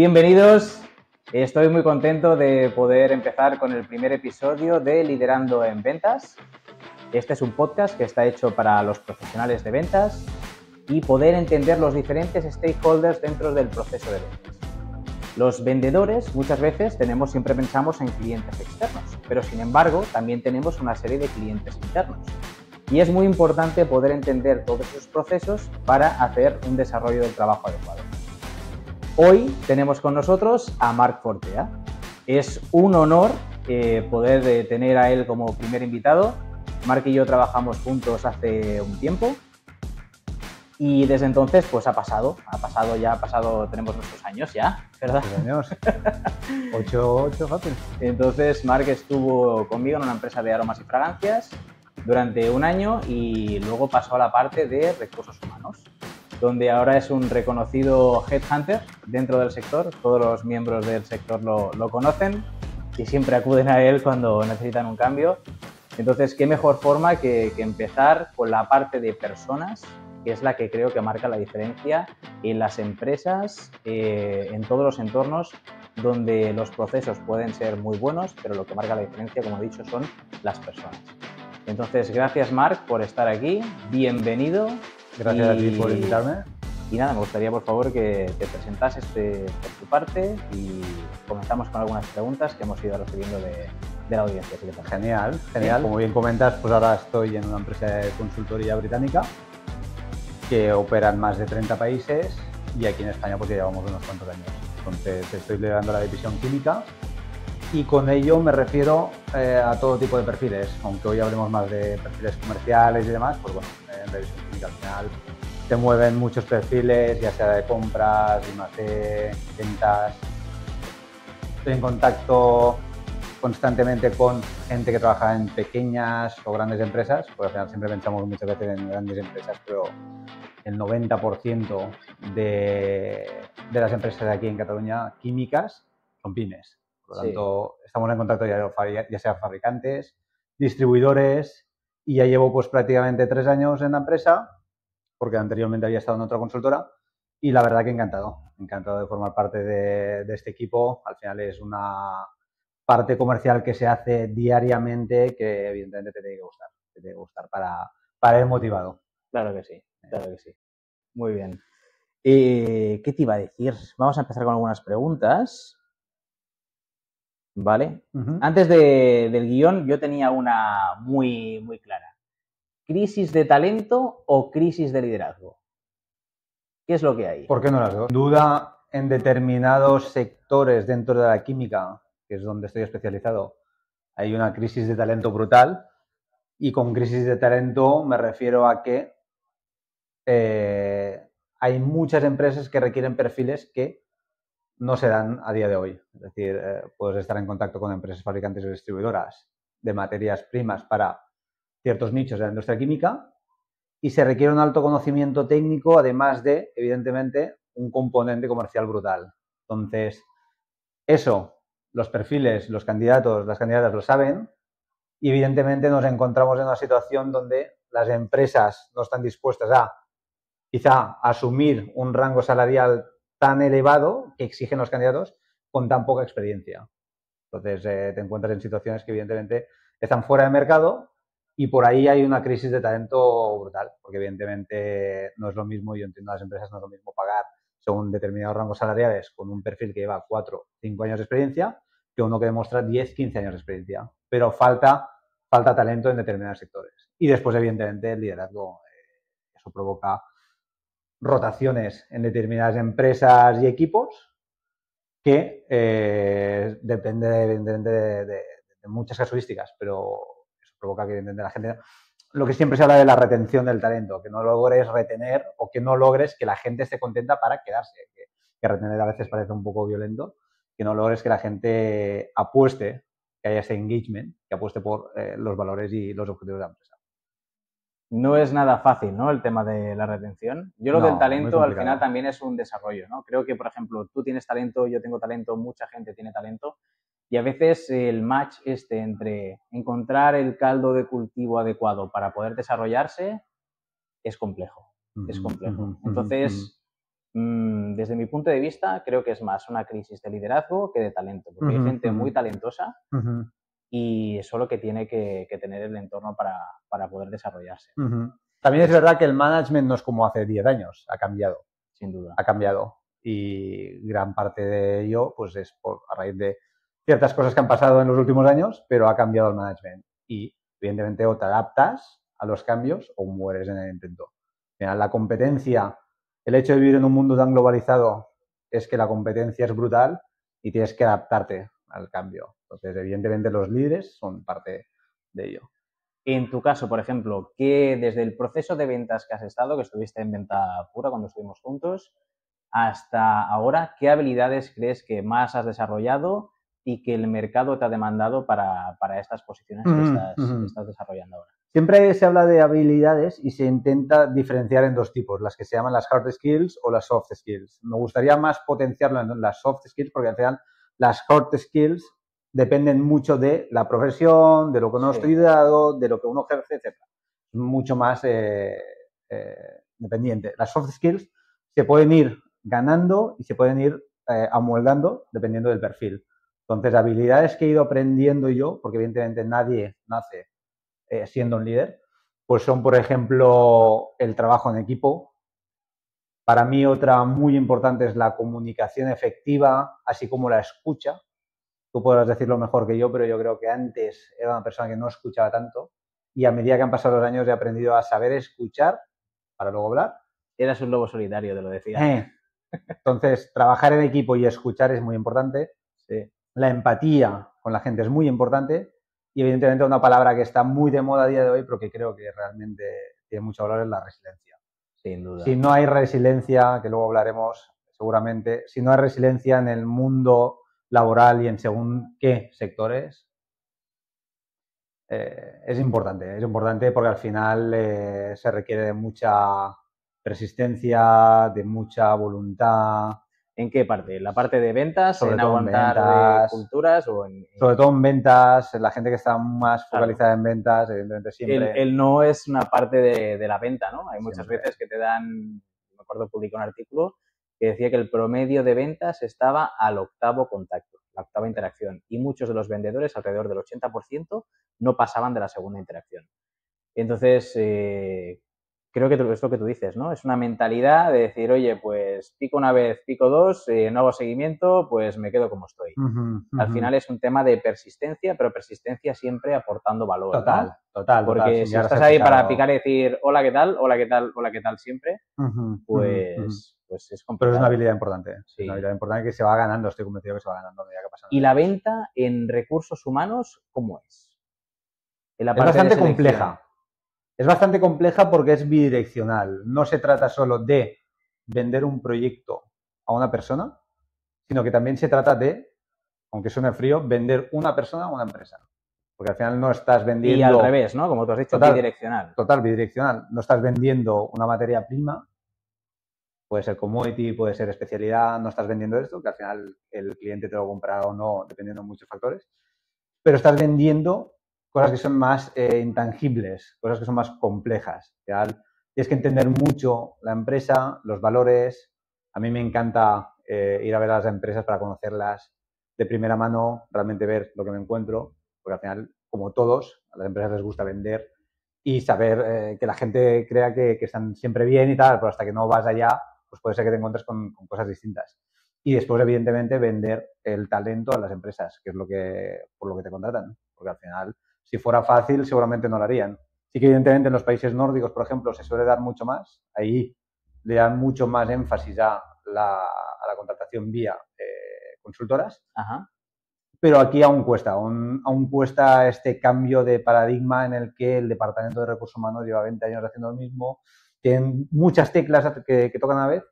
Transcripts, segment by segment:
Bienvenidos, estoy muy contento de poder empezar con el primer episodio de Liderando en Ventas. Este es un podcast que está hecho para los profesionales de ventas y poder entender los diferentes stakeholders dentro del proceso de ventas. Los vendedores muchas veces siempre pensamos en clientes externos, pero sin embargo también tenemos una serie de clientes internos. Y es muy importante poder entender todos esos procesos para hacer un desarrollo del trabajo adecuado. Hoy tenemos con nosotros a Marc Fortea. Es un honor poder tener a él como primer invitado. Marc y yo trabajamos juntos hace un tiempo y desde entonces pues tenemos nuestros años ya, ¿verdad? 8 años. 8 fácil. Entonces Marc estuvo conmigo en una empresa de aromas y fragancias durante un año y luego pasó a la parte de recursos humanos, donde ahora es un reconocido headhunter dentro del sector. Todos los miembros del sector lo conocen y siempre acuden a él cuando necesitan un cambio. Entonces, qué mejor forma que empezar con la parte de personas, que es la que creo que marca la diferencia en las empresas, en todos los entornos donde los procesos pueden ser muy buenos, pero lo que marca la diferencia, como he dicho, son las personas. Entonces, gracias Marc por estar aquí, bienvenido. Gracias a ti por invitarme. Y nada, me gustaría por favor que te presentases por tu parte y comenzamos con algunas preguntas que hemos ido recibiendo de la audiencia. Genial. ¿Sí? Como bien comentas, pues ahora estoy en una empresa de consultoría británica que opera en más de 30 países y aquí en España pues ya llevamos unos cuantos años. Entonces estoy liderando la división química y con ello me refiero a todo tipo de perfiles, aunque hoy hablemos más de perfiles comerciales y demás, pues bueno, en la división química al final se mueven muchos perfiles, ya sea de compras, I+D, ventas. Estoy en contacto constantemente con gente que trabaja en pequeñas o grandes empresas, porque al final siempre pensamos muchas veces en grandes empresas, pero el 90% de las empresas de aquí en Cataluña químicas son pymes. Por lo tanto, estamos en contacto ya sea fabricantes, distribuidores, y ya llevo pues prácticamente 3 años en la empresa, porque anteriormente había estado en otra consultora, y la verdad que encantado de formar parte de este equipo. Al final es una parte comercial que se hace diariamente que evidentemente te tiene que gustar para ir motivado. Claro que sí. Muy bien. ¿Qué te iba a decir? Vamos a empezar con algunas preguntas. ¿Vale? Antes del guión yo tenía una muy, muy clara. ¿Crisis de talento o crisis de liderazgo? ¿Qué es lo que hay? ¿Por qué no las dos? Sin duda, en determinados sectores dentro de la química, que es donde estoy especializado, hay una crisis de talento brutal. Y con crisis de talento me refiero a que hay muchas empresas que requieren perfiles que no se dan a día de hoy. Es decir, puedes estar en contacto con empresas fabricantes o distribuidoras de materias primas para ciertos nichos de la industria química y se requiere un alto conocimiento técnico, además de, evidentemente, un componente comercial brutal. Entonces, eso, los perfiles, los candidatos, las candidatas lo saben y, evidentemente, nos encontramos en una situación donde las empresas no están dispuestas a quizá asumir un rango salarial tan elevado que exigen los candidatos con tan poca experiencia. Entonces, te encuentras en situaciones que evidentemente están fuera de mercado y por ahí hay una crisis de talento brutal, porque evidentemente no es lo mismo, yo entiendo a las empresas, no es lo mismo pagar según determinados rangos salariales con un perfil que lleva 4 o 5 años de experiencia que uno que demuestra 10, 15 años de experiencia. Pero falta talento en determinados sectores. Y después, evidentemente, el liderazgo, eso provoca rotaciones en determinadas empresas y equipos que depende evidentemente de muchas casuísticas, pero eso provoca que evidentemente la gente, lo que siempre se habla de la retención del talento, que no logres retener o que no logres que la gente esté contenta para quedarse, que retener a veces parece un poco violento, que no logres que la gente apueste, que haya ese engagement, que apueste por los valores y los objetivos de la empresa. No es nada fácil, ¿no? El tema de la retención. Yo lo del talento al final también es un desarrollo, ¿no? Creo que, por ejemplo, tú tienes talento, yo tengo talento, mucha gente tiene talento y a veces el match entre encontrar el caldo de cultivo adecuado para poder desarrollarse es complejo. Entonces, Desde mi punto de vista, creo que es más una crisis de liderazgo que de talento, porque hay gente muy talentosa y solo que tiene que tener el entorno para poder desarrollarse. También es verdad que el management no es como hace 10 años, ha cambiado. Sin duda. Ha cambiado y gran parte de ello pues es a raíz de ciertas cosas que han pasado en los últimos años, pero ha cambiado el management y evidentemente o te adaptas a los cambios o mueres en el intento. Mira, la competencia, el hecho de vivir en un mundo tan globalizado es que la competencia es brutal y tienes que adaptarte al cambio. Entonces, evidentemente los líderes son parte de ello. En tu caso, por ejemplo, que desde el proceso de ventas que has estado, que estuviste en Venta Pura cuando estuvimos juntos, hasta ahora, ¿qué habilidades crees que más has desarrollado y que el mercado te ha demandado para estas posiciones que estás desarrollando ahora? Siempre se habla de habilidades y se intenta diferenciar en dos tipos, las que se llaman las hard skills o las soft skills. Me gustaría más potenciarlo en las soft skills porque al final las hard skills dependen mucho de la profesión, de lo que uno ha estudiado, de lo que uno ejerce, etc. Mucho más dependiente. Las soft skills se pueden ir ganando y se pueden ir amoldando dependiendo del perfil. Entonces, habilidades que he ido aprendiendo yo, porque evidentemente nadie nace siendo un líder, pues son, por ejemplo, el trabajo en equipo. Para mí otra muy importante es la comunicación efectiva, así como la escucha. Tú podrás decirlo mejor que yo, pero yo creo que antes era una persona que no escuchaba tanto y a medida que han pasado los años he aprendido a saber escuchar para luego hablar. Eras un lobo solitario, te lo decía. Entonces, trabajar en equipo y escuchar es muy importante. Sí. La empatía con la gente es muy importante. Y evidentemente una palabra que está muy de moda a día de hoy, pero que creo que realmente tiene mucho valor, es la resiliencia. Sin duda. Si no hay resiliencia, que luego hablaremos seguramente, si no hay resiliencia en el mundo laboral y en según qué sectores, es importante porque al final se requiere de mucha persistencia, de mucha voluntad. ¿En qué parte? ¿En la parte de ventas? Sobre ¿En todo aguantar en ventas, culturas? O sobre todo en ventas, la gente que está más focalizada en ventas, evidentemente siempre. El no es una parte de la venta, ¿no? Hay muchas Siempre. veces que te dan, me acuerdo, publiqué un artículo que decía que el promedio de ventas estaba al octavo contacto, la octava interacción, y muchos de los vendedores, alrededor del 80%, no pasaban de la segunda interacción. Entonces, creo que es lo que tú dices, ¿no? Es una mentalidad de decir, oye, pues pico una vez, pico dos, no hago seguimiento, pues me quedo como estoy. Al final es un tema de persistencia, pero persistencia siempre aportando valor, Total, ¿no? total. Porque si estás ahí para picar y decir, hola, ¿qué tal? Hola, ¿qué tal? Hola, ¿qué tal? Siempre, pues es complicado. Pero es una habilidad importante. Sí. Es una habilidad importante que se va ganando, estoy convencido que se va ganando a medida que pasa. ¿Y la venta en recursos humanos cómo es? En la parte es bastante compleja. Es bastante compleja porque es bidireccional. No se trata solo de vender un proyecto a una persona, sino que también se trata de, aunque suene frío, vender una persona a una empresa. Porque al final no estás vendiendo... Y al revés, ¿no? Como tú has dicho, bidireccional. Total, bidireccional. No estás vendiendo una materia prima, puede ser commodity, puede ser especialidad, no estás vendiendo esto, que al final el cliente te lo comprará o no, dependiendo de muchos factores, pero estás vendiendo cosas que son más intangibles, cosas que son más complejas. Tienes que entender mucho la empresa, los valores. A mí me encanta ir a ver a las empresas para conocerlas de primera mano, realmente ver lo que me encuentro, porque al final, como todos, a las empresas les gusta vender y saber que la gente crea que están siempre bien y tal, pero hasta que no vas allá, pues puede ser que te encuentres con cosas distintas. Y después, evidentemente, vender el talento a las empresas, que es por lo que te contratan. Porque al final, si fuera fácil, seguramente no lo harían. Sí que, evidentemente, en los países nórdicos, por ejemplo, se suele dar mucho más. Ahí le dan mucho más énfasis a la contratación vía consultoras. Ajá. Pero aquí aún cuesta este cambio de paradigma en el que el Departamento de Recursos Humanos lleva 20 años haciendo lo mismo, tienen muchas teclas que tocan a la vez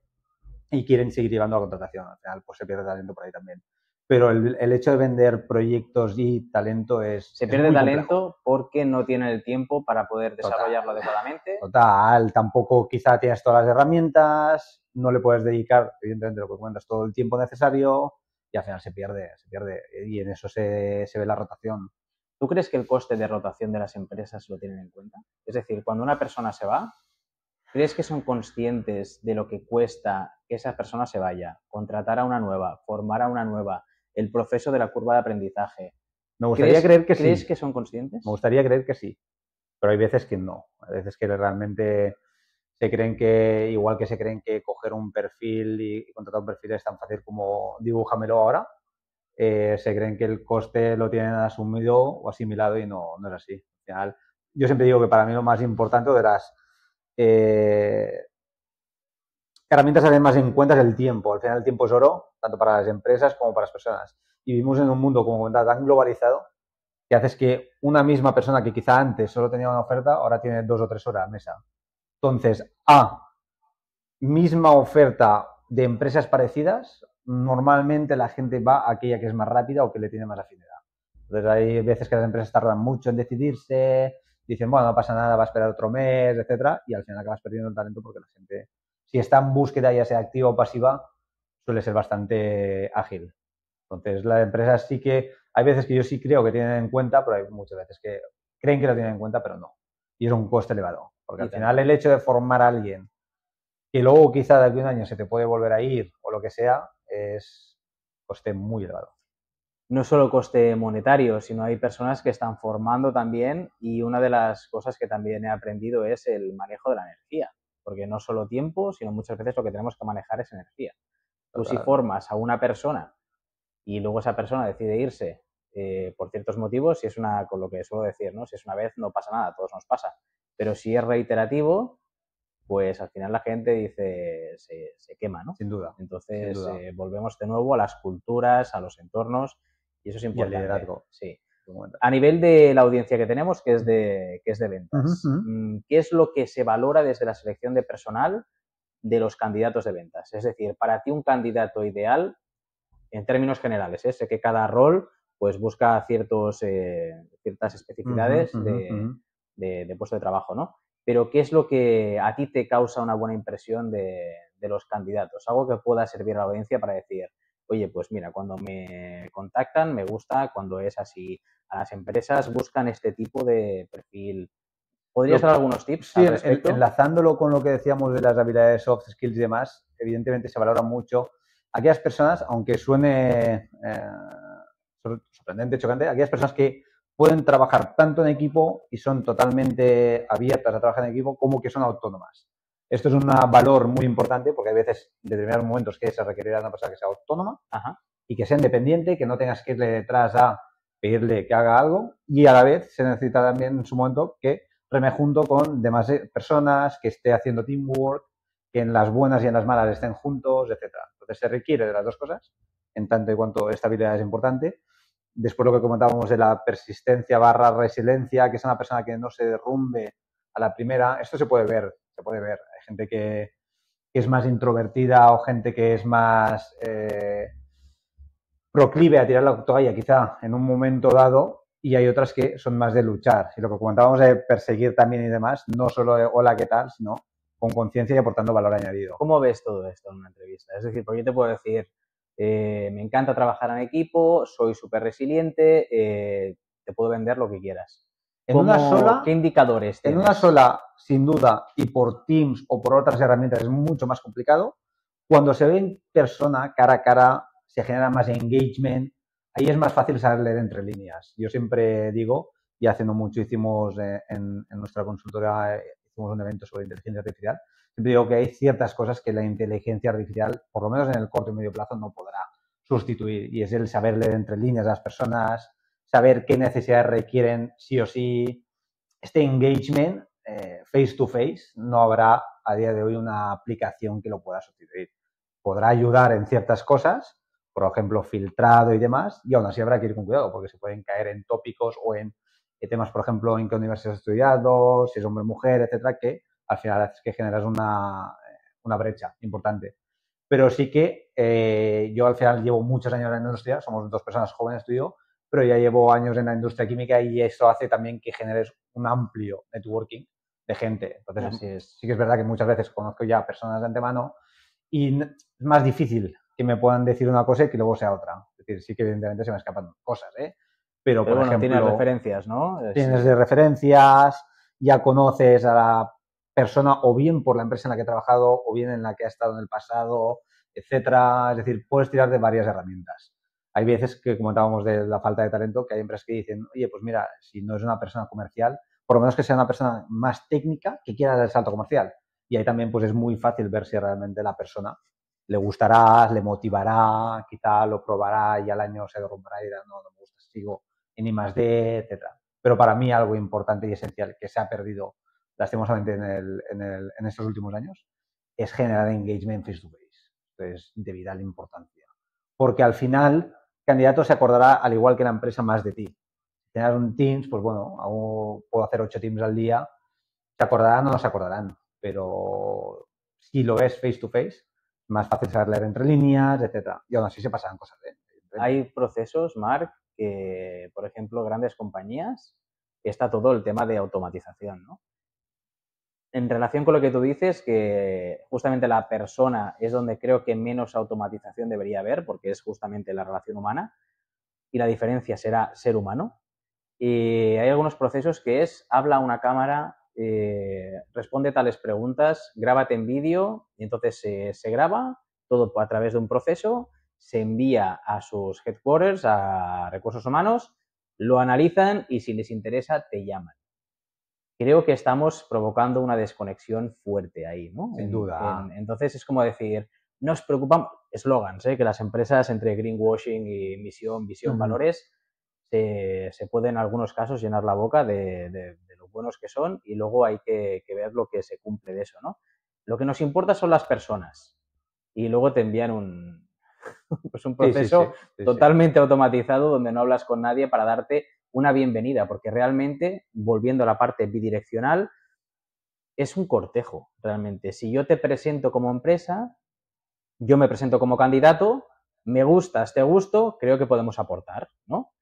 y quieren seguir llevando la contratación. Al final, pues se pierde talento por ahí también. Pero el hecho de vender proyectos y talento se pierde talento porque no tienen el tiempo para poder desarrollarlo adecuadamente. Total, tampoco quizá tienes todas las herramientas, no le puedes dedicar, evidentemente, lo que cuentas, todo el tiempo necesario y al final se pierde y en eso se ve la rotación. ¿Tú crees que el coste de rotación de las empresas lo tienen en cuenta? Es decir, cuando una persona se va, ¿crees que son conscientes de lo que cuesta que esa persona se vaya, contratar a una nueva, formar a una nueva, el proceso de la curva de aprendizaje. Me gustaría creer que sí. ¿Crees que son conscientes? Me gustaría creer que sí, pero hay veces que no. Hay veces que realmente se creen que, igual que se creen que coger un perfil y contratar un perfil es tan fácil como dibújamelo ahora, se creen que el coste lo tienen asumido o asimilado y no es así. Al final, yo siempre digo que para mí lo más importante de las herramientas a tener más en cuenta es el tiempo. Al final el tiempo es oro, tanto para las empresas como para las personas. Y vivimos en un mundo, como comentaba, tan globalizado que haces que una misma persona que quizá antes solo tenía una oferta, ahora tiene 2 o 3 horas a mesa. Entonces, misma oferta de empresas parecidas, normalmente la gente va a aquella que es más rápida o que le tiene más afinidad. Entonces, hay veces que las empresas tardan mucho en decidirse, dicen, bueno, no pasa nada, va a esperar otro mes, etcétera, y al final acabas perdiendo el talento porque la gente, si está en búsqueda, ya sea activa o pasiva, suele ser bastante ágil. Entonces, las empresas sí que, hay veces que yo sí creo que tienen en cuenta, pero hay muchas veces que creen que lo tienen en cuenta, pero no. Y es un coste elevado. Porque al final el hecho de formar a alguien que luego quizá de aquí a un año se te puede volver a ir o lo que sea, es coste muy elevado. No solo coste monetario, sino hay personas que están formando también, y una de las cosas que también he aprendido es el manejo de la energía, porque no solo tiempo, sino muchas veces lo que tenemos que manejar es energía. Tú si formas a una persona y luego esa persona decide irse por ciertos motivos, si es con lo que suelo decir, ¿no? Si es una vez no pasa nada, a todos nos pasa, pero si es reiterativo, pues al final la gente dice, se quema, ¿no? Sin duda. Entonces sin duda. volvemos de nuevo a las culturas, a los entornos, y eso es importante. Y el liderazgo. Sí. A nivel de la audiencia que tenemos, que es de ventas, ¿qué es lo que se valora desde la selección de personal de los candidatos de ventas? Es decir, para ti un candidato ideal, en términos generales, sé que cada rol pues busca ciertas especificidades de puesto de trabajo, ¿no? Pero ¿qué es lo que a ti te causa una buena impresión de los candidatos? Algo que pueda servir a la audiencia para decir, oye, pues mira, cuando me contactan me gusta, cuando es así, a las empresas buscan este tipo de perfil. ¿Podrías dar algunos tips al respecto? Enlazándolo con lo que decíamos de las habilidades soft skills y demás, evidentemente se valora mucho aquellas personas, aunque suene sorprendente, chocante, aquellas personas que pueden trabajar tanto en equipo y son totalmente abiertas a trabajar en equipo como que son autónomas. Esto es un valor muy importante porque hay veces, en determinados momentos, que se requerirá de una persona que sea autónoma y que sea independiente, que no tengas que irle detrás a pedirle que haga algo, y a la vez se necesita también en su momento que reme junto con demás personas, que esté haciendo teamwork, que en las buenas y en las malas estén juntos, etcétera. Entonces se requiere de las dos cosas, en tanto y cuanto esta habilidad es importante. Después lo que comentábamos de la persistencia / resiliencia, que es una persona que no se derrumbe a la primera. Esto se puede ver. Hay gente que es más introvertida o gente que es más proclive a tirar la toalla quizá en un momento dado, y hay otras que son más de luchar. Y lo que comentábamos de perseguir también y demás, no solo de hola, ¿qué tal?, sino con conciencia y aportando valor añadido. ¿Cómo ves todo esto en una entrevista? Es decir, porque yo te puedo decir, me encanta trabajar en equipo, soy súper resiliente, te puedo vender lo que quieras. ¿Qué indicadores tienes? En una sola, sin duda, y por Teams o por otras herramientas es mucho más complicado. Cuando se ve en persona, cara a cara, se genera más engagement, ahí es más fácil saber leer entre líneas. Yo siempre digo, y hace no mucho hicimos en nuestra consultora, hicimos un evento sobre inteligencia artificial, siempre digo que hay ciertas cosas que la inteligencia artificial, por lo menos en el corto y medio plazo, no podrá sustituir, y es el saber leer entre líneas a las personas, saber qué necesidades requieren sí o sí. Este engagement face to face no habrá a día de hoy una aplicación que lo pueda sustituir. Podrá ayudar en ciertas cosas, por ejemplo, filtrado y demás, y aún así habrá que ir con cuidado porque se pueden caer en tópicos o en temas, por ejemplo, en qué universidad has estudiado, si es hombre o mujer, etcétera, que al final haces que generas una brecha importante. Pero sí que yo al final llevo muchos años en la industria, somos 2 personas jóvenes, tú y yo, pero ya llevo años en la industria química y eso hace también que generes un amplio networking de gente. Entonces, sí que es verdad que muchas veces conozco ya personas de antemano y es más difícil que me puedan decir una cosa y que luego sea otra. Es decir, sí que evidentemente se me escapan cosas, pero por ejemplo, tienes referencias, ¿no? Tienes de referencias, ya conoces a la persona o bien por la empresa en la que ha trabajado o bien en la que ha estado en el pasado, etcétera. Es decir, puedes tirar de varias herramientas. Hay veces que comentábamos de la falta de talento, que hay empresas que dicen, oye, pues mira, si no es una persona comercial, por lo menos que sea una persona más técnica que quiera dar el salto comercial. Y ahí también pues es muy fácil ver si realmente la persona le gustará, le motivará, quizá lo probará y al año se derrumbará y dirá, no, no me gusta, sigo en I+D, etcétera. Pero para mí algo importante y esencial que se ha perdido lastimosamente en estos últimos años es generar engagement face to face. Esto es de vital importancia. Porque al final, el candidato se acordará, al igual que la empresa, más de ti. Si tienes un Teams, pues bueno, aún puedo hacer 8 Teams al día, se acordarán o no se acordarán. Pero si lo ves face to face, más fácil saber leer entre líneas, etcétera. Y aún así se pasan cosas. Hay procesos, Marc, que, por ejemplo, grandes compañías, está todo el tema de automatización, ¿no? En relación con lo que tú dices, que justamente la persona es donde creo que menos automatización debería haber, porque es justamente la relación humana, y la diferencia será ser humano. Y hay algunos procesos que es, habla a una cámara, responde tales preguntas, grábate en vídeo, y entonces se graba todo a través de un proceso, se envía a sus headquarters, a recursos humanos, lo analizan y si les interesa te llaman. Creo que estamos provocando una desconexión fuerte ahí, ¿no? Sin duda. Entonces es como decir, nos preocupamos, eslogans, que las empresas entre greenwashing y misión, visión, valores, se puede en algunos casos llenar la boca de lo buenos que son y luego hay que ver lo que se cumple de eso, ¿no? Lo que nos importa son las personas y luego te envían pues un proceso totalmente automatizado donde no hablas con nadie para darte una bienvenida, porque realmente, volviendo a la parte bidireccional, es un cortejo, realmente. Si yo te presento como empresa, yo me presento como candidato, me gustas, te gusto, creo que podemos aportar, ¿no?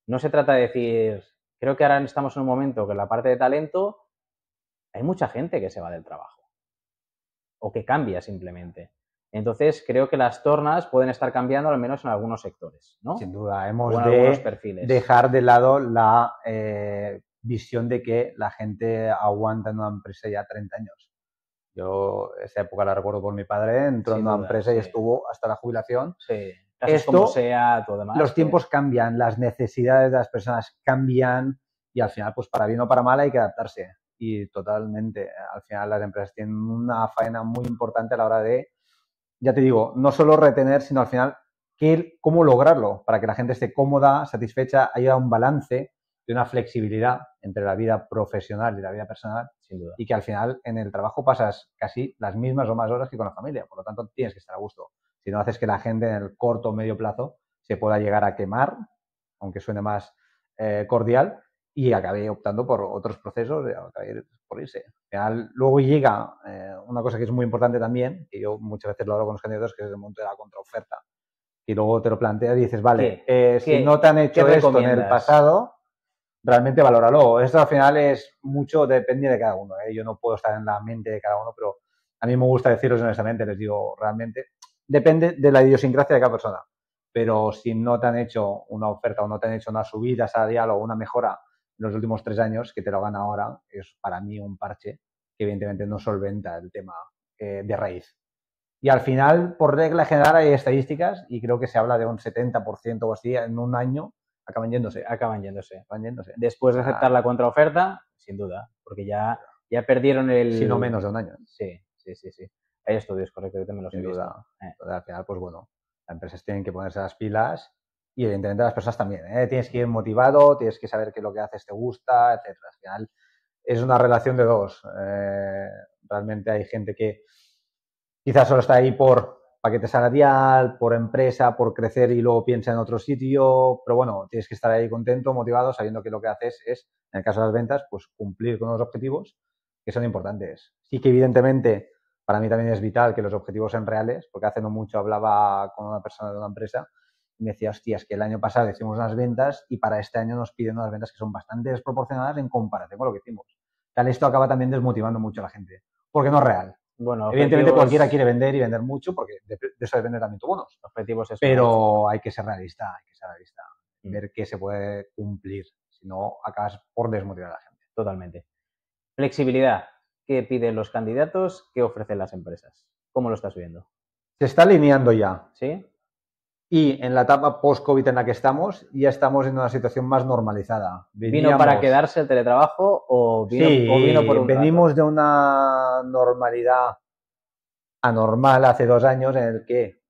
No se trata de decir, creo que ahora estamos en un momento que en la parte de talento hay mucha gente que se va del trabajo o que cambia simplemente. Entonces, creo que las tornas pueden estar cambiando al menos en algunos sectores, ¿no? Sin duda, hemos o en de algunos perfiles. dejar de lado la visión de que la gente aguanta en una empresa ya 30 años. Yo esa época la recuerdo por mi padre, entró en una empresa y estuvo hasta la jubilación. Sí, casos como sea, todo demás. Los tiempos cambian, las necesidades de las personas cambian y al final, pues para bien o para mal hay que adaptarse. Y totalmente, al final las empresas tienen una faena muy importante a la hora de, ya te digo, no solo retener, sino al final cómo lograrlo para que la gente esté cómoda, satisfecha, haya un balance de una flexibilidad entre la vida profesional y la vida personal. Sin duda. Y que al final en el trabajo pasas casi las mismas o más horas que con la familia, por lo tanto tienes que estar a gusto. Si no haces que la gente en el corto o medio plazo se pueda llegar a quemar, aunque suene más cordial, y acabe optando por otros procesos, acabe por irse. Al final, luego llega una cosa que es muy importante también, que yo muchas veces lo hablo con los candidatos, que es el monto de la contraoferta. Y luego te lo planteas y dices, vale, si no te han hecho esto en el pasado, realmente valóralo. Esto al final es mucho, depende de cada uno. Yo no puedo estar en la mente de cada uno, pero a mí me gusta decirles honestamente, les digo, realmente, depende de la idiosincrasia de cada persona. Pero si no te han hecho una oferta o no te han hecho una subida salarial o una mejora en los últimos 3 años, que te lo hagan ahora, es para mí un parche que evidentemente no solventa el tema de raíz. Y al final, por regla general, hay estadísticas y creo que se habla de un 70% o así en un año acaban yéndose. Después de aceptar la contraoferta, sin duda, porque ya perdieron el... Si no menos de un año. Sí. Hay estudios, correcto, yo también los he visto. Entonces, al final, pues bueno, las empresas tienen que ponerse las pilas y evidentemente las personas también. Tienes que ir motivado, tienes que saber que lo que haces te gusta, etcétera. Al final es una relación de dos. Realmente hay gente que quizás solo está ahí por paquete salarial, por empresa, por crecer y luego piensa en otro sitio, pero bueno, tienes que estar ahí contento, motivado, sabiendo que lo que haces es, en el caso de las ventas, pues cumplir con los objetivos que son importantes. Sí que evidentemente para mí también es vital que los objetivos sean reales, porque hace no mucho hablaba con una persona de una empresa y me decía, hostia, es que el año pasado hicimos unas ventas y para este año nos piden unas ventas que son bastante desproporcionadas en comparación con lo que hicimos. Tal, esto acaba también desmotivando mucho a la gente, porque no es real. Bueno, evidentemente cualquiera quiere vender y vender mucho, porque de eso depende también tu bonus. Objetivos es pero hay que ser realista, ver qué se puede cumplir, si no acabas por desmotivar a la gente. Totalmente. Flexibilidad. qué piden los candidatos, qué ofrecen las empresas. ¿Cómo lo estás viendo? Se está alineando ya. ¿Sí? Y en la etapa post-COVID en la que estamos, ya estamos en una situación más normalizada. ¿Vino para quedarse el teletrabajo o vino por un venimos rato? de una normalidad anormal hace 2 años en el que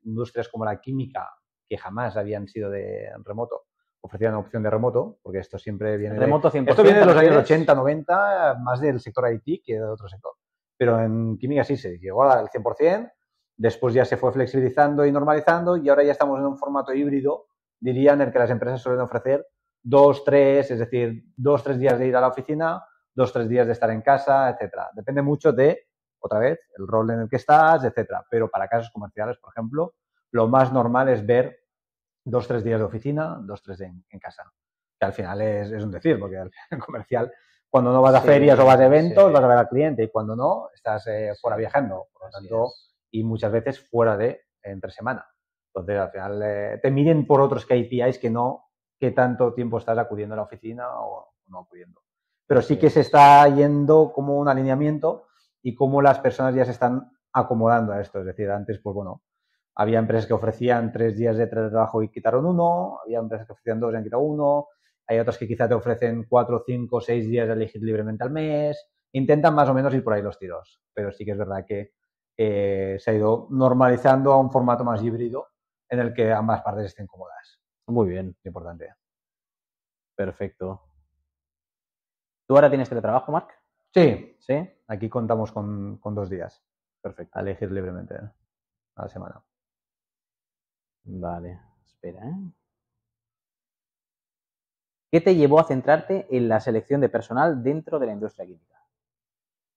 industrias como la química, que jamás habían sido de remoto, ofrecían opción de remoto, porque esto siempre viene Remoto 100%, esto viene de los años ¿refieres? 80, 90, más del sector IT que de otro sector. Pero en química sí se llegó al 100%, después ya se fue flexibilizando y normalizando y ahora ya estamos en un formato híbrido, diría, en el que las empresas suelen ofrecer 2, 3, es decir, 2, 3 días de ir a la oficina, 2, 3 días de estar en casa, etcétera. Depende mucho de, otra vez, el rol en el que estás, etcétera. Pero para casos comerciales, por ejemplo, lo más normal es ver 2, 3 días de oficina, 2, 3 en casa. Que al final es un decir, porque al final comercial, cuando no vas a ferias o vas a eventos, vas a ver al cliente y cuando no, estás fuera viajando. Por lo tanto, y muchas veces fuera de entre semana. Entonces, al final, te miden por otros KPIs que no qué tanto tiempo estás acudiendo a la oficina o no acudiendo. Pero sí que se está yendo como un alineamiento y cómo las personas ya se están acomodando a esto. Es decir, antes, pues bueno, había empresas que ofrecían 3 días de teletrabajo y quitaron uno, había empresas que ofrecían 2 y han quitado uno, hay otras que quizá te ofrecen 4, 5, 6 días de elegir libremente al mes. Intentan más o menos ir por ahí los tiros, pero sí que es verdad que se ha ido normalizando a un formato más híbrido en el que ambas partes estén cómodas. Muy bien. Importante. Perfecto. ¿Tú ahora tienes teletrabajo, Marc? Sí. ¿Sí? Aquí contamos con 2 días. Perfecto. A elegir libremente a la semana. Vale, espera, ¿Qué te llevó a centrarte en la selección de personal dentro de la industria química?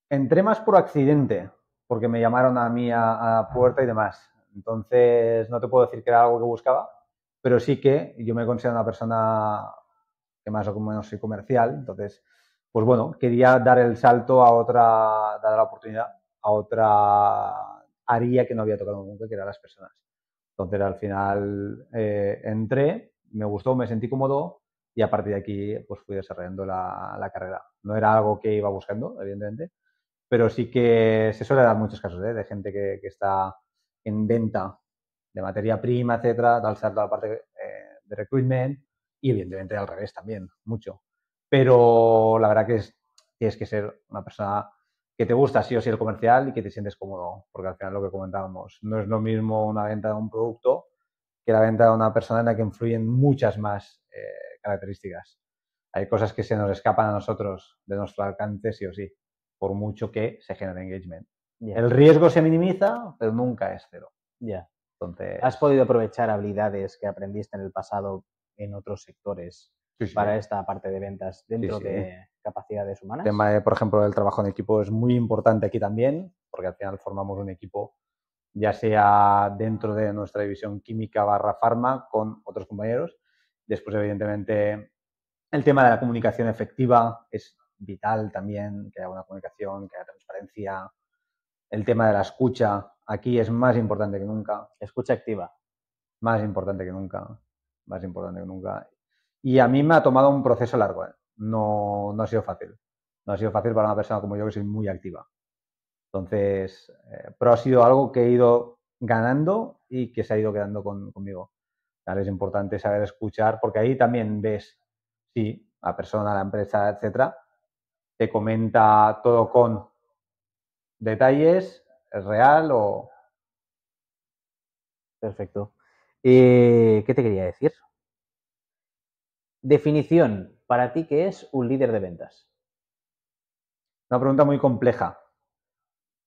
Entré más por accidente, porque me llamaron a mí a puerta y demás. Entonces, no te puedo decir que era algo que buscaba, pero sí que yo me considero una persona que más o menos soy comercial. Entonces, pues bueno, quería dar el salto a otra, dar la oportunidad a otra área que no había tocado nunca, que eran las personas. Entonces, al final entré, me gustó, me sentí cómodo y a partir de aquí pues fui desarrollando la carrera. No era algo que iba buscando, evidentemente, pero sí que se suele dar muchos casos de gente que está en venta de materia prima, etcétera, da el salto a la parte de recruitment y evidentemente al revés también, mucho. Pero la verdad que tienes que ser una persona que te gusta sí o sí el comercial y que te sientes cómodo, porque al final lo que comentábamos, no es lo mismo una venta de un producto que la venta de una persona en la que influyen muchas más características. Hay cosas que se nos escapan a nosotros de nuestro alcance sí o sí, por mucho que se genere engagement. Yeah. El riesgo se minimiza, pero nunca es cero. Ya. Yeah. Entonces, ¿has podido aprovechar habilidades que aprendiste en el pasado en otros sectores para esta parte de ventas dentro de capacidades humanas? El tema de, por ejemplo, el trabajo en equipo es muy importante aquí también, porque al final formamos un equipo, ya sea dentro de nuestra división química / farma con otros compañeros. Después, evidentemente, el tema de la comunicación efectiva es vital también, que haya una comunicación, que haya transparencia. El tema de la escucha aquí es más importante que nunca. Escucha activa. Más importante que nunca. Más importante que nunca. Y a mí me ha tomado un proceso largo. No ha sido fácil. No ha sido fácil para una persona como yo que soy muy activa. Entonces, pero ha sido algo que he ido ganando y que se ha ido quedando conmigo. Es importante saber escuchar porque ahí también ves si la persona, la empresa, etcétera, te comenta todo con detalles, es real o... Perfecto. ¿Qué te quería decir? Definición, para ti, ¿qué es un líder de ventas? Una pregunta muy compleja,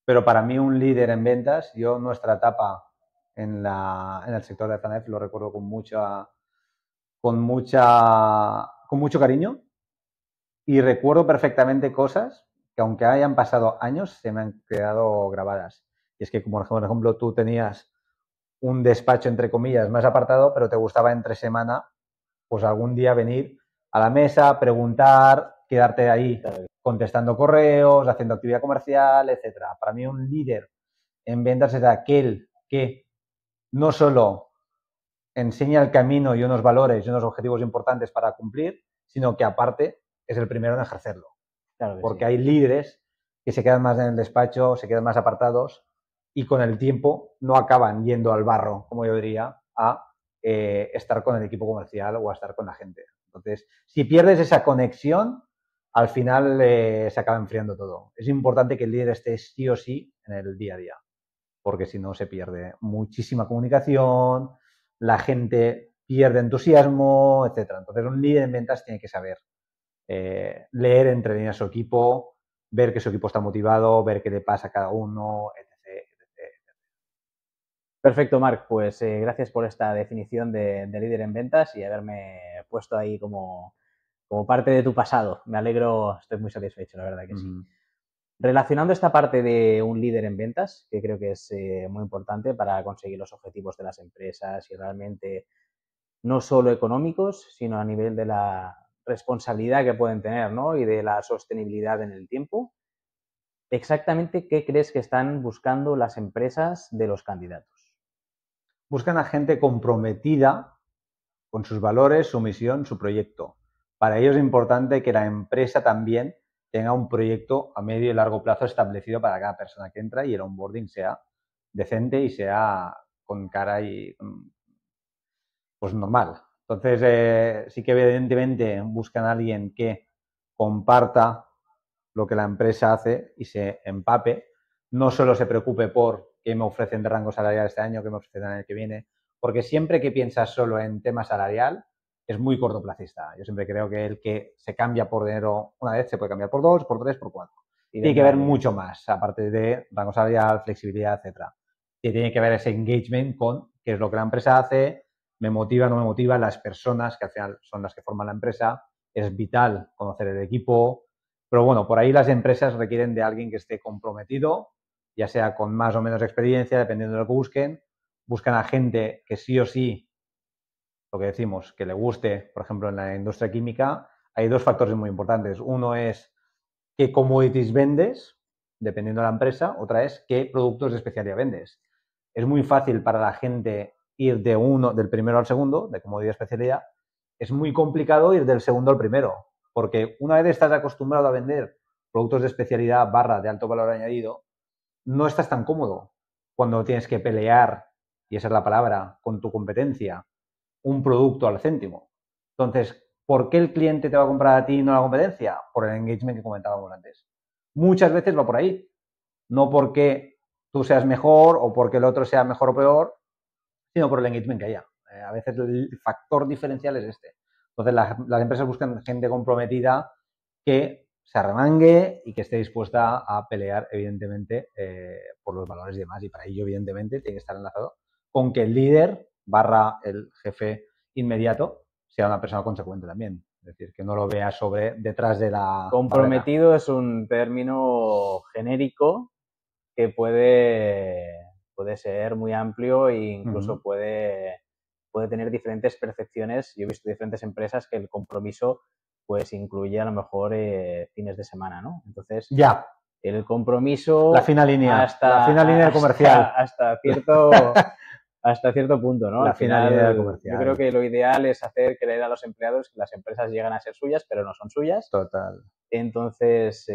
pero para mí un líder en ventas, yo nuestra etapa en el sector de FNF lo recuerdo con mucho cariño y recuerdo perfectamente cosas que aunque hayan pasado años se me han quedado grabadas. Y es que, como por ejemplo, tú tenías un despacho, entre comillas, más apartado, pero te gustaba entre semana, pues algún día venir a la mesa, preguntar, quedarte ahí contestando correos, haciendo actividad comercial, etcétera. Para mí un líder en ventas es aquel que no solo enseña el camino y unos valores y unos objetivos importantes para cumplir, sino que aparte es el primero en ejercerlo. Claro que porque sí. Hay líderes que se quedan más en el despacho, se quedan más apartados y con el tiempo no acaban yendo al barro, como yo diría, a estar con el equipo comercial o a estar con la gente. Entonces, si pierdes esa conexión, al final se acaba enfriando todo. Es importante que el líder esté sí o sí en el día a día, porque si no se pierde muchísima comunicación, la gente pierde entusiasmo, etcétera. Entonces, un líder en ventas tiene que saber leer entre líneas a su equipo, ver que su equipo está motivado, ver qué le pasa a cada uno, etc. Perfecto, Marc. Pues gracias por esta definición de líder en ventas y haberme puesto ahí como parte de tu pasado. Me alegro, estoy muy satisfecho, la verdad que sí. Relacionando esta parte de un líder en ventas, que creo que es muy importante para conseguir los objetivos de las empresas y realmente no solo económicos, sino a nivel de la responsabilidad que pueden tener, ¿no? Y de la sostenibilidad en el tiempo. Exactamente, ¿qué crees que están buscando las empresas de los candidatos? Buscan a gente comprometida con sus valores, su misión, su proyecto. Para ello es importante que la empresa también tenga un proyecto a medio y largo plazo establecido para cada persona que entra y el onboarding sea decente y sea con cara y pues normal. Entonces, sí que evidentemente buscan a alguien que comparta lo que la empresa hace y se empape. No solo se preocupe por qué me ofrecen de rango salarial este año, qué me ofrecen el año que viene, porque siempre que piensas solo en tema salarial es muy cortoplacista. Yo siempre creo que el que se cambia por dinero una vez se puede cambiar por dos, por tres, por cuatro. Tiene que ver mucho más, aparte de rango salarial, flexibilidad, etcétera. Tiene que ver ese engagement con qué es lo que la empresa hace, me motiva, no me motiva, las personas que al final son las que forman la empresa. Es vital conocer el equipo, pero bueno, por ahí las empresas requieren de alguien que esté comprometido, ya sea con más o menos experiencia, dependiendo de lo que busquen. Buscan a gente que sí o sí, lo que decimos, que le guste, por ejemplo, en la industria química, hay dos factores muy importantes. Uno es qué commodities vendes, dependiendo de la empresa. Otra es qué productos de especialidad vendes. Es muy fácil para la gente ir del primero al segundo, de comodidad a especialidad. Es muy complicado ir del segundo al primero, porque una vez estás acostumbrado a vender productos de especialidad barra de alto valor añadido, no estás tan cómodo cuando tienes que pelear, y esa es la palabra, con tu competencia, un producto al céntimo. Entonces, ¿por qué el cliente te va a comprar a ti y no a la competencia? Por el engagement que comentábamos antes. Muchas veces va por ahí, no porque tú seas mejor o porque el otro sea mejor o peor, sino por el engagement que haya. A veces el factor diferencial es este. Entonces, las empresas buscan gente comprometida que se arremangue y que esté dispuesta a pelear, evidentemente, por los valores y demás. Y para ello, evidentemente, tiene que estar enlazado con que el líder barra el jefe inmediato sea una persona consecuente también. Es decir, que no lo vea detrás de la barrera. Comprometido es un término genérico que puede ser muy amplio e incluso puede tener diferentes percepciones. Yo he visto diferentes empresas que el compromiso pues incluye a lo mejor fines de semana, ¿no? Entonces, Ya, el compromiso la fina línea comercial. hasta cierto punto, ¿no? La Al fina línea final, yo creo comercial. que lo ideal es hacer creer a los empleados que las empresas llegan a ser suyas, pero no son suyas. Total. Entonces,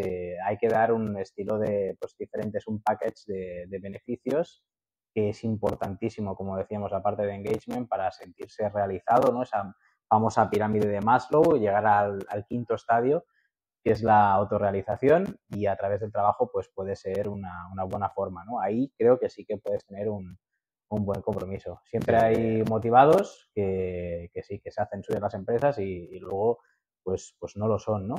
hay que dar un estilo de, pues, diferentes, un package de beneficios que es importantísimo, como decíamos, aparte de engagement, para sentirse realizado, ¿no? Esa famosa pirámide de Maslow, llegar al quinto estadio, que es la autorrealización, y a través del trabajo, pues puede ser una buena forma, ¿no? Ahí creo que sí que puedes tener un buen compromiso. Siempre hay motivados que sí, que se hacen suyas las empresas y luego, pues no lo son, ¿no?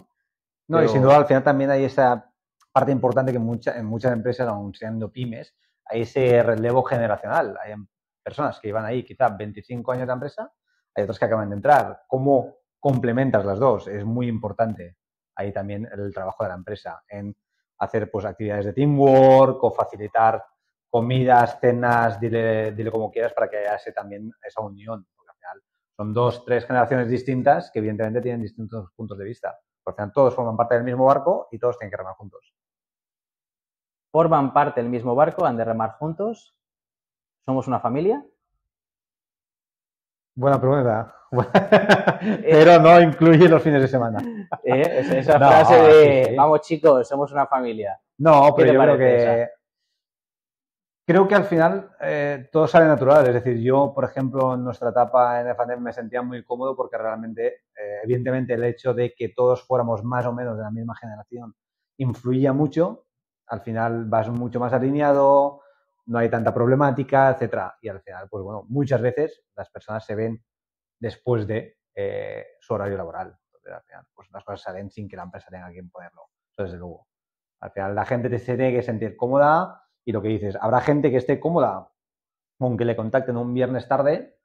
No, y sin duda Pero al final también hay esa parte importante que en muchas empresas, aun siendo pymes, hay ese relevo generacional. Hay personas que llevan ahí quizá 25 años de empresa, hay otras que acaban de entrar. ¿Cómo complementas las dos? Es muy importante ahí también el trabajo de la empresa en hacer pues actividades de teamwork o facilitar comidas, cenas, dile como quieras para que haya también esa unión. Porque al final son dos, tres generaciones distintas que evidentemente tienen distintos puntos de vista. Por final, todos forman parte del mismo barco y todos tienen que remar juntos. forman parte del mismo barco, han de remar juntos, somos una familia. Buena pregunta. Pero no incluye los fines de semana. Esa No, frase de, sí. vamos chicos, somos una familia. No, ¿Qué pero te yo creo parece esa? creo que al final todo sale natural. Es decir, yo, por ejemplo, en nuestra etapa en F&M me sentía muy cómodo porque realmente, evidentemente, el hecho de que todos fuéramos más o menos de la misma generación influía mucho. Al final vas mucho más alineado, no hay tanta problemática, etcétera. Y al final, pues bueno, muchas veces las personas se ven después de su horario laboral. Entonces, al final, pues las cosas salen sin que la empresa tenga que imponerlo. Eso desde luego. Al final la gente se tiene que sentir cómoda y lo que dices, habrá gente que esté cómoda aunque le contacten un viernes tarde,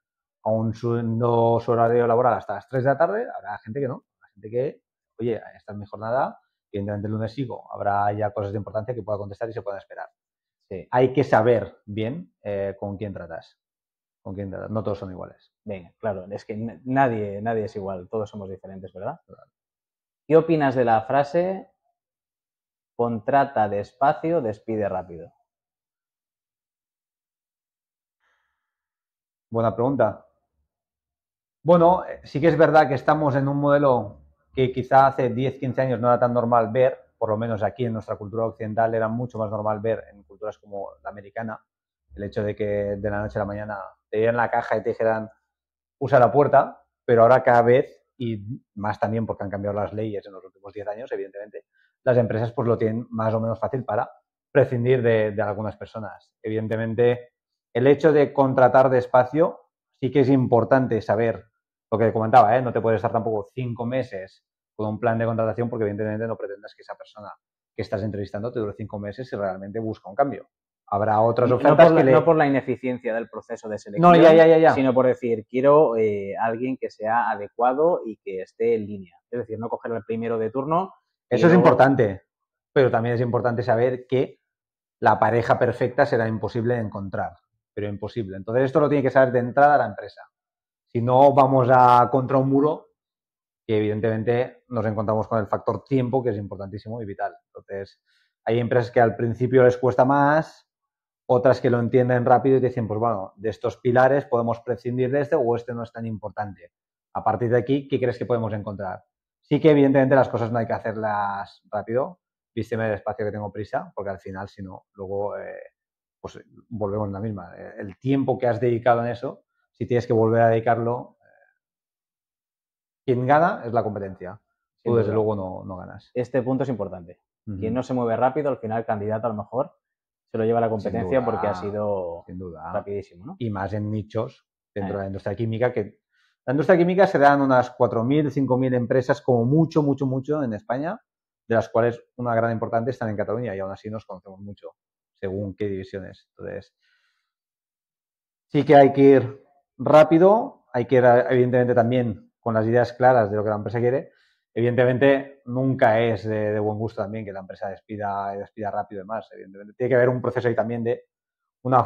aún siendo su horario laboral hasta las 3 de la tarde, habrá gente que no. Habrá gente que, oye, esta es mi jornada, evidentemente el lunes sigo, habrá ya cosas de importancia que pueda contestar y se puedan esperar. Sí. Hay que saber bien con quién tratas. Con quién tratas. No todos son iguales. Venga, claro, es que nadie es igual, todos somos diferentes, ¿verdad? ¿Qué opinas de la frase contrata despacio, despide rápido? Buena pregunta. Bueno, sí que es verdad que estamos en un modelo que quizá hace 10, 15 años no era tan normal ver, por lo menos aquí en nuestra cultura occidental era mucho más normal ver en culturas como la americana, el hecho de que de la noche a la mañana te dieran la caja y te dijeran usa la puerta, pero ahora cada vez, y más también porque han cambiado las leyes en los últimos 10 años, evidentemente, las empresas pues lo tienen más o menos fácil para prescindir de algunas personas. Evidentemente, el hecho de contratar despacio sí que es importante saber lo que comentaba, no te puedes estar tampoco 5 meses con un plan de contratación porque evidentemente no pretendas que esa persona que estás entrevistando te dure 5 meses y realmente busca un cambio. Habrá otras ofertas que no por la ineficiencia del proceso de No, selección, ya. sino por decir, quiero alguien que sea adecuado y que esté en línea. Es decir, no coger el primero de turno. Eso es importante, pero también es importante saber que la pareja perfecta será imposible de encontrar, pero imposible. Entonces esto lo tiene que saber de entrada la empresa. Si no, vamos contra un muro y evidentemente nos encontramos con el factor tiempo, que es importantísimo y vital. Entonces, hay empresas que al principio les cuesta más, otras que lo entienden rápido y dicen, pues bueno, de estos pilares podemos prescindir de este o este no es tan importante. A partir de aquí, ¿qué crees que podemos encontrar? Sí que evidentemente las cosas no hay que hacerlas rápido, vísteme despacio que tengo prisa, porque al final, si no, luego pues volvemos a la misma. El tiempo que has dedicado en eso, si tienes que volver a dedicarlo, quien gana es la competencia. Sin Tú, desde duda. luego, no ganas. Este punto es importante. Quien Uh-huh. no se mueve rápido, al final el candidato a lo mejor se lo lleva a la competencia porque ha sido sin duda. rapidísimo, ¿no? Y más en nichos dentro de la industria química, que la industria química se dan unas 4.000, 5.000 empresas como mucho en España, de las cuales una gran importante están en Cataluña y aún así nos conocemos mucho, según qué divisiones. Entonces, sí que hay que ir rápido, hay que ir evidentemente también con las ideas claras de lo que la empresa quiere. Evidentemente, nunca es de buen gusto también que la empresa despida rápido y demás. Evidentemente, tiene que haber un proceso ahí también de una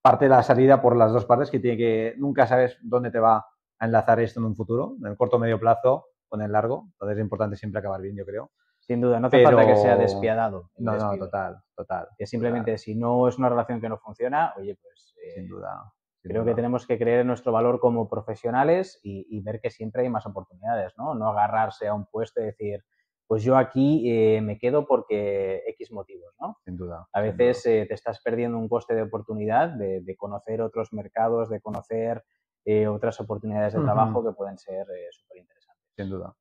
parte de la salida por las dos partes que tiene que nunca sabes dónde te va a enlazar esto en un futuro, en el corto o medio plazo o en el largo. Entonces es importante siempre acabar bien, yo creo. Sin duda, no hace Pero falta que sea despiadado el no, despido. total. Que simplemente si no es una relación que no funciona, oye, pues sin duda. Creo que tenemos que creer en nuestro valor como profesionales y ver que siempre hay más oportunidades, ¿no? No agarrarse a un puesto y decir, pues yo aquí me quedo porque X motivos, ¿no? Sin duda. A veces te estás perdiendo un coste de oportunidad de conocer otros mercados, de conocer otras oportunidades de trabajo que pueden ser súper interesantes. Sin duda.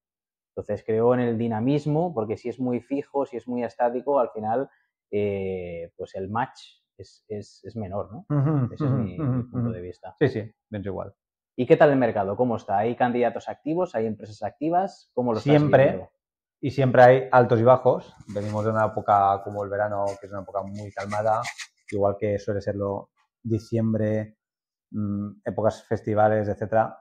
Entonces creo en el dinamismo, porque si es muy fijo, si es muy estático, al final pues el match es menor, ¿no? Ese es mi punto de vista. Sí, pienso igual. ¿Y qué tal el mercado? ¿Cómo está? ¿Hay candidatos activos? ¿Hay empresas activas? ¿Cómo lo estás viendo? Y siempre hay altos y bajos. Venimos de una época como el verano, que es una época muy calmada, igual que suele serlo diciembre, épocas festivales, etcétera.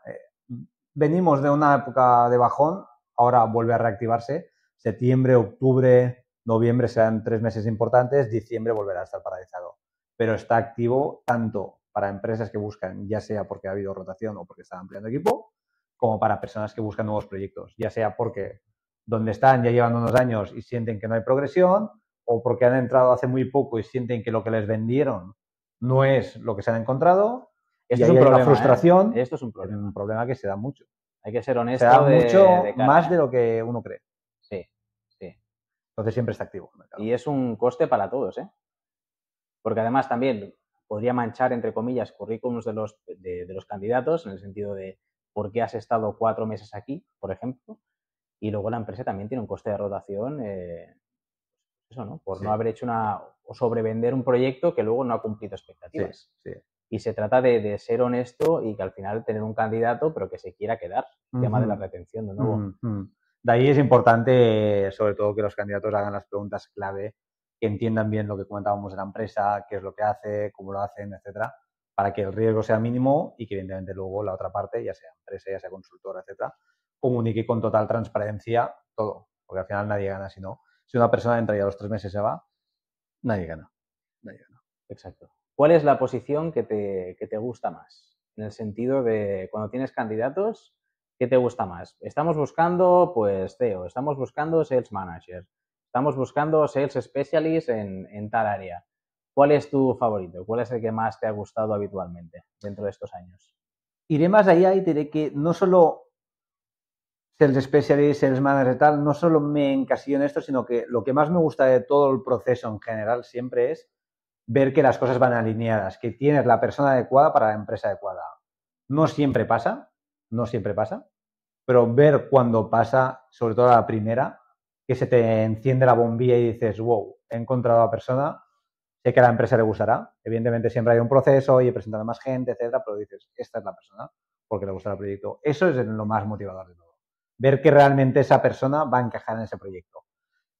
Venimos de una época de bajón, ahora vuelve a reactivarse. Septiembre, octubre, noviembre serán 3 meses importantes, diciembre volverá a estar paralizado. Pero está activo tanto para empresas que buscan, ya sea porque ha habido rotación o porque están ampliando equipo, como para personas que buscan nuevos proyectos, ya sea porque donde están ya llevan unos años y sienten que no hay progresión, o porque han entrado hace muy poco y sienten que lo que les vendieron no es lo que se han encontrado, Esto y es ahí un hay problema, una frustración, Esto es es un problema que se da mucho. Hay que ser Se honesto da mucho de cara, más de lo que uno cree. Sí, sí. Entonces siempre está activo el mercado. Y es un coste para todos, ¿eh? Porque además también podría manchar, entre comillas, currículums de los candidatos, en el sentido de por qué has estado 4 meses aquí, por ejemplo, y luego la empresa también tiene un coste de rotación, eso, ¿no? Por no haber hecho o sobrevender un proyecto que luego no ha cumplido expectativas. Sí. Y se trata de ser honesto y que al final tener un candidato, pero que se quiera quedar. El tema de la retención, de nuevo. De ahí es importante, sobre todo, que los candidatos hagan las preguntas clave, que entiendan bien lo que comentábamos de la empresa, qué es lo que hace, cómo lo hacen, etcétera, para que el riesgo sea mínimo y que, evidentemente, luego la otra parte, ya sea empresa, ya sea consultora, etcétera, comunique con total transparencia todo. Porque al final nadie gana si no. Si una persona entra y a los 3 meses se va, nadie gana. Exacto. ¿Cuál es la posición que te gusta más? En el sentido de cuando tienes candidatos, ¿qué te gusta más? Estamos buscando, pues, CEO, estamos buscando Sales Manager, estamos buscando Sales Specialist en tal área. ¿Cuál es tu favorito? ¿Cuál es el que más te ha gustado habitualmente dentro de estos años? Iré más allá y diré que no solo Sales Specialist, Sales Manager y tal, no solo me encasillo en esto, sino que lo que más me gusta de todo el proceso en general siempre es ver que las cosas van alineadas, que tienes la persona adecuada para la empresa adecuada. No siempre pasa, pero ver cuando pasa, sobre todo a la primera, que se te enciende la bombilla y dices, wow, he encontrado a la persona, sé que a la empresa le gustará. Evidentemente siempre hay un proceso y presentar a más gente, etcétera, pero dices, esta es la persona porque le gusta el proyecto. Eso es lo más motivador de todo. Ver que realmente esa persona va a encajar en ese proyecto.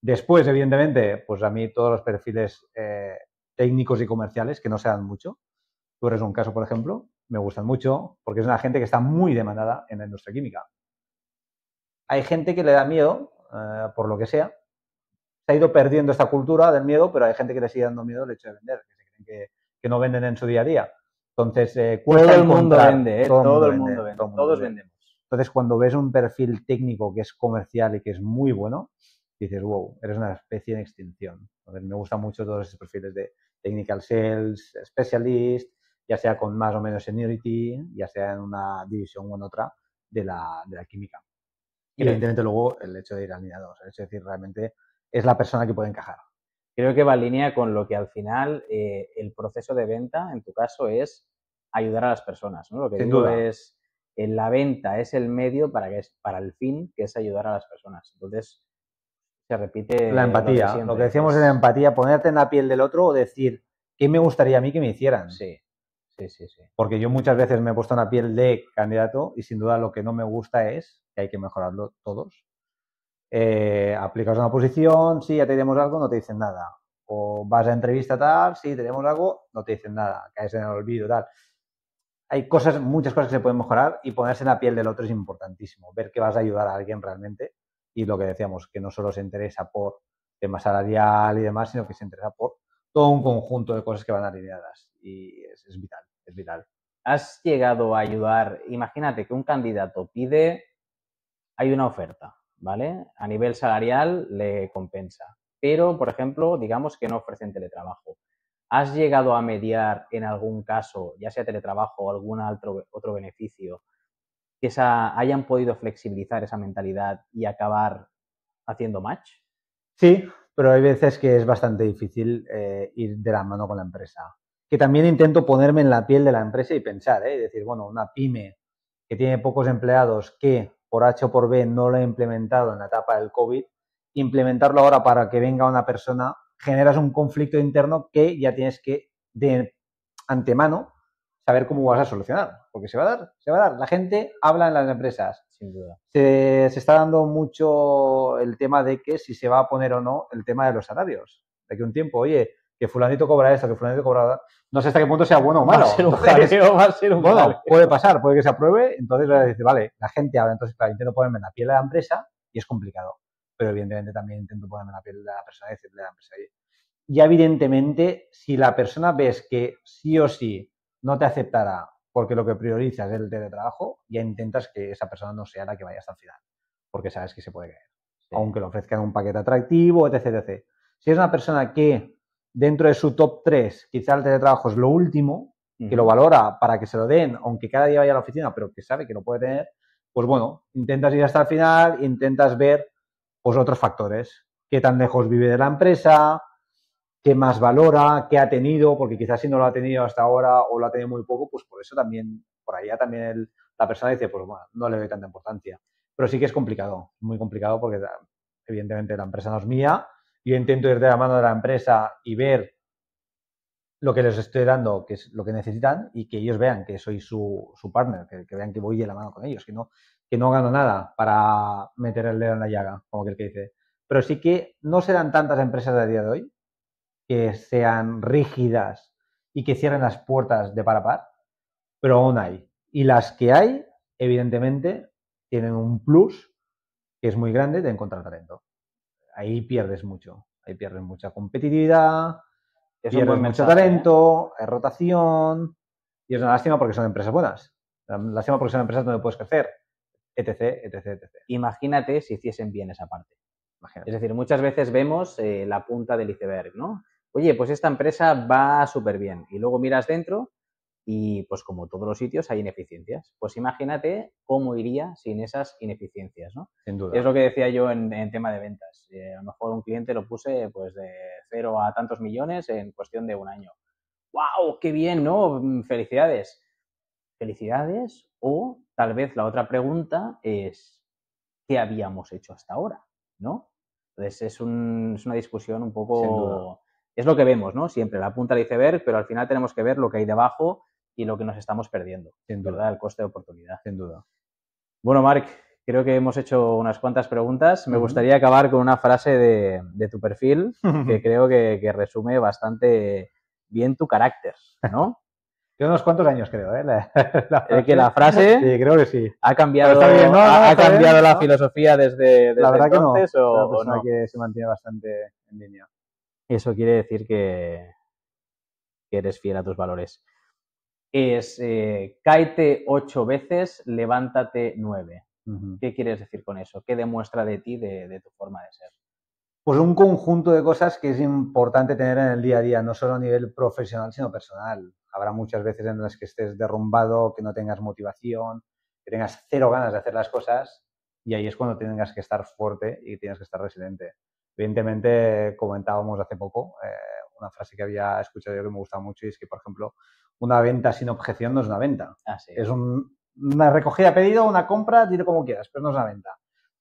Después, evidentemente, pues a mí todos los perfiles técnicos y comerciales, que no se dan mucho. Tú eres un caso, por ejemplo, me gustan mucho porque es una gente que está muy demandada en la industria química. Hay gente que le da miedo, por lo que sea. Se ha ido perdiendo esta cultura del miedo, pero hay gente que le sigue dando miedo el hecho de vender, que se creen que no venden en su día a día. Entonces, todo el mundo vende, todo el mundo vende, todos vendemos. Entonces, cuando ves un perfil técnico que es comercial y que es muy bueno, dices, wow, eres una especie en extinción. Entonces, me gustan mucho todos esos perfiles de technical sales, specialist, ya sea con más o menos seniority, ya sea en una división o en otra de la química. Y evidentemente luego el hecho de ir alineados, es decir, realmente es la persona que puede encajar. Creo que va en línea con lo que al final el proceso de venta, en tu caso, es ayudar a las personas, ¿no? Lo que Sin digo duda. es, la venta es el medio para el fin, que es ayudar a las personas. Entonces, se repite la empatía, lo que decíamos es la empatía, ponerte en la piel del otro o decir, ¿qué me gustaría a mí que me hicieran? Sí. Porque yo muchas veces me he puesto en la piel de candidato y sin duda lo que no me gusta es, que hay que mejorarlo todos, aplicas una posición, sí, ya te diremos algo, no te dicen nada. O vas a entrevista tal, sí, te diremos algo, no te dicen nada, caes en el olvido, tal. Hay muchas cosas que se pueden mejorar y ponerse en la piel del otro es importantísimo. Ver que vas a ayudar a alguien realmente y lo que decíamos, que no solo se interesa por tema salarial y demás, sino que se interesa por todo un conjunto de cosas que van alineadas y es vital, es vital. ¿Has llegado a ayudar? Imagínate que un candidato hay una oferta, ¿vale? A nivel salarial le compensa, pero, por ejemplo, digamos que no ofrecen teletrabajo. ¿Has llegado a mediar en algún caso, ya sea teletrabajo o algún otro beneficio, que hayan podido flexibilizar esa mentalidad y acabar haciendo match? Sí, pero hay veces que es bastante difícil ir de la mano con la empresa. Que también intento ponerme en la piel de la empresa y pensar, decir, bueno, una pyme que tiene pocos empleados que por H o por B no lo he implementado en la etapa del COVID, implementarlo ahora para que venga una persona, generas un conflicto interno que ya tienes que, de antemano, saber cómo vas a solucionar. Porque se va a dar. La gente habla en las empresas. Sin duda. Se está dando mucho el tema de que si se va a poner o no el tema de los salarios. De que un tiempo, oye, que fulanito cobra esto, que fulanito cobra... No sé hasta qué punto sea bueno o malo. Va a ser un jaleo. Puede pasar, puede que se apruebe, entonces dice, vale, la gente habla, entonces claro, intento ponerme en la piel de la empresa y es complicado. Pero evidentemente también intento ponerme en la piel de la persona y decirle a la empresa, oye, ya evidentemente, si la persona ves que sí o sí no te aceptará porque lo que priorizas es el teletrabajo, ya intentas que esa persona no sea la que vaya hasta el final, porque sabes que se puede caer. Sí. Aunque le ofrezcan un paquete atractivo, etc, etc. Si es una persona que dentro de su top 3, quizá el teletrabajo es lo último, que lo valora para que se lo den, aunque cada día vaya a la oficina, pero que sabe que lo puede tener, pues bueno, intentas ir hasta el final, intentas ver pues otros factores, qué tan lejos vive de la empresa, qué más valora, qué ha tenido, porque quizás si no lo ha tenido hasta ahora o lo ha tenido muy poco, pues por eso también, por allá también la persona dice, pues bueno, no le doy tanta importancia. Pero sí que es complicado, muy complicado porque evidentemente la empresa no es mía, yo intento ir de la mano de la empresa y ver lo que les estoy dando, que es lo que necesitan, y que ellos vean que soy su partner, que vean que voy de la mano con ellos, que no gano nada para meter el dedo en la llaga, como que el que dice. Pero sí que no serán tantas empresas a día de hoy que sean rígidas y que cierren las puertas de par a par, pero aún hay. Y las que hay, evidentemente, tienen un plus que es muy grande de encontrar talento. Ahí pierdes mucho, ahí pierdes mucha competitividad, Es un pierdes buen mucho mensaje, talento, hay rotación, y es una lástima porque son empresas buenas. Lástima porque son empresas donde puedes crecer, etc, etc, etc. Imagínate si hiciesen bien esa parte. Imagínate. Es decir, muchas veces vemos la punta del iceberg, ¿no? Oye, pues esta empresa va súper bien. Y luego miras dentro y, pues como todos los sitios, hay ineficiencias. Pues imagínate cómo iría sin esas ineficiencias, ¿no? Sin duda. Es lo que decía yo en tema de ventas. A lo mejor un cliente lo puse pues de 0 a tantos millones en cuestión de un año. ¡Wow! ¡Qué bien!, ¿no? Felicidades. Felicidades. O tal vez la otra pregunta es, ¿qué habíamos hecho hasta ahora? ¿No? Entonces es una discusión un poco... Es lo que vemos, ¿no? Siempre la punta del iceberg, pero al final tenemos que ver lo que hay debajo y lo que nos estamos perdiendo. Sin duda. ¿Verdad? El coste de oportunidad. Sin duda. Bueno, Marc, creo que hemos hecho unas cuantas preguntas. Me gustaría acabar con una frase de tu perfil que creo que resume bastante bien tu carácter, ¿no? Tiene unos cuantos años, creo, ¿eh? Que la frase sí, creo que sí. ha cambiado, bien, ¿no? ha cambiado bien, la ¿no? filosofía desde La verdad entonces que no. Es una o persona no. que se mantiene bastante en línea. Eso quiere decir que eres fiel a tus valores. Es cáete 8 veces, levántate 9. ¿Qué quieres decir con eso? ¿Qué demuestra de ti, de tu forma de ser? Pues un conjunto de cosas que es importante tener en el día a día, no solo a nivel profesional, sino personal. Habrá muchas veces en las que estés derrumbado, que no tengas motivación, que tengas cero ganas de hacer las cosas, y ahí es cuando tengas que estar fuerte y tienes que estar resiliente. Evidentemente, comentábamos hace poco una frase que había escuchado yo que me gusta mucho, y es que, por ejemplo, una venta sin objeción no es una venta. Sí. Es una recogida a pedido, una compra, dile como quieras, pero no es una venta.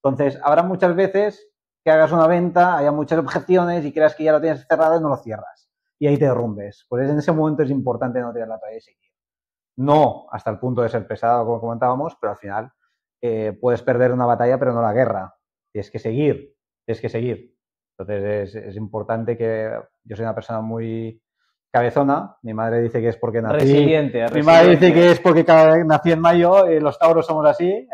Entonces, habrá muchas veces que hagas una venta, haya muchas objeciones y creas que ya lo tienes cerrado y no lo cierras. Y ahí te derrumbes. Pues en ese momento es importante no tirar la toalla y seguir. No hasta el punto de ser pesado, como comentábamos, pero al final puedes perder una batalla, pero no la guerra. Tienes que seguir, tienes que seguir. Entonces es importante que yo soy una persona muy cabezona. Mi madre dice que es porque nací. Resiliente. Mi madre dice que es porque nací en mayo y los tauros somos así.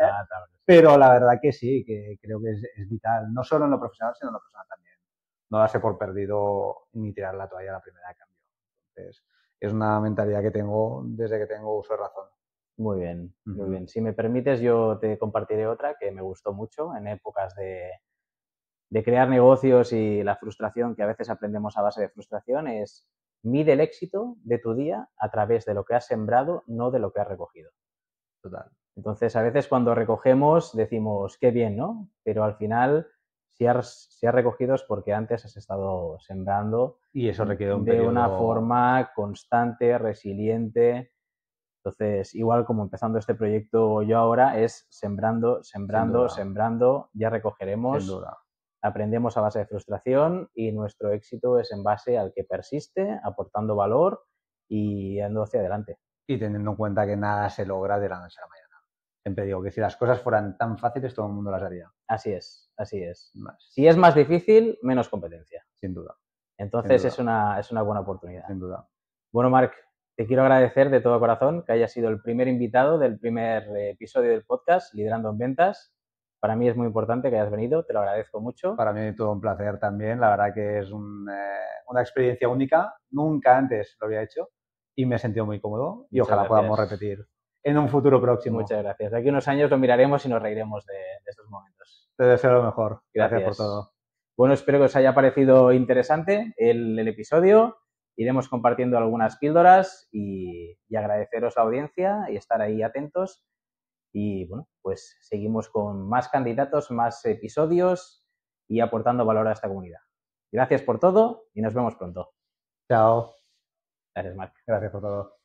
Pero la verdad que sí, que creo que es vital, no solo en lo profesional, sino en lo personal también. No darse por perdido ni tirar la toalla a la primera de cambio. Entonces, es una mentalidad que tengo desde que tengo uso de razón. Muy bien, muy bien. Si me permites, yo te compartiré otra que me gustó mucho en épocas de crear negocios y la frustración que a veces aprendemos a base de frustración es: mide el éxito de tu día a través de lo que has sembrado, no de lo que has recogido. Total. Entonces, a veces cuando recogemos decimos, qué bien, ¿no? Pero al final, si has recogido es porque antes has estado sembrando y eso requiere un de una forma constante, resiliente. Entonces, igual como empezando este proyecto yo ahora, es sembrando, ya recogeremos. Sin duda. Aprendemos a base de frustración y nuestro éxito es en base al que persiste, aportando valor y yendo hacia adelante. Y teniendo en cuenta que nada se logra de la noche a la mañana. Siempre digo que si las cosas fueran tan fáciles, todo el mundo las haría. Así es, así es. Si es más difícil, menos competencia. Sin duda. Entonces sin duda. Es una buena oportunidad. Sin duda. Bueno, Marc, te quiero agradecer de todo corazón que hayas sido el primer invitado del primer episodio del podcast Liderando en Ventas. Para mí es muy importante que hayas venido, te lo agradezco mucho. Para mí todo un placer también, la verdad que es una experiencia única, nunca antes lo había hecho y me he sentido muy cómodo y ojalá podamos repetir en un futuro próximo. Muchas gracias. De aquí a unos años lo miraremos y nos reiremos de estos momentos. Te deseo lo mejor. Gracias por todo. Bueno, espero que os haya parecido interesante el episodio. iremos compartiendo algunas píldoras y agradeceros la audiencia y estar ahí atentos. Y bueno, pues seguimos con más candidatos, más episodios y aportando valor a esta comunidad. Gracias por todo y nos vemos pronto. Chao. Gracias, Marc. Gracias por todo.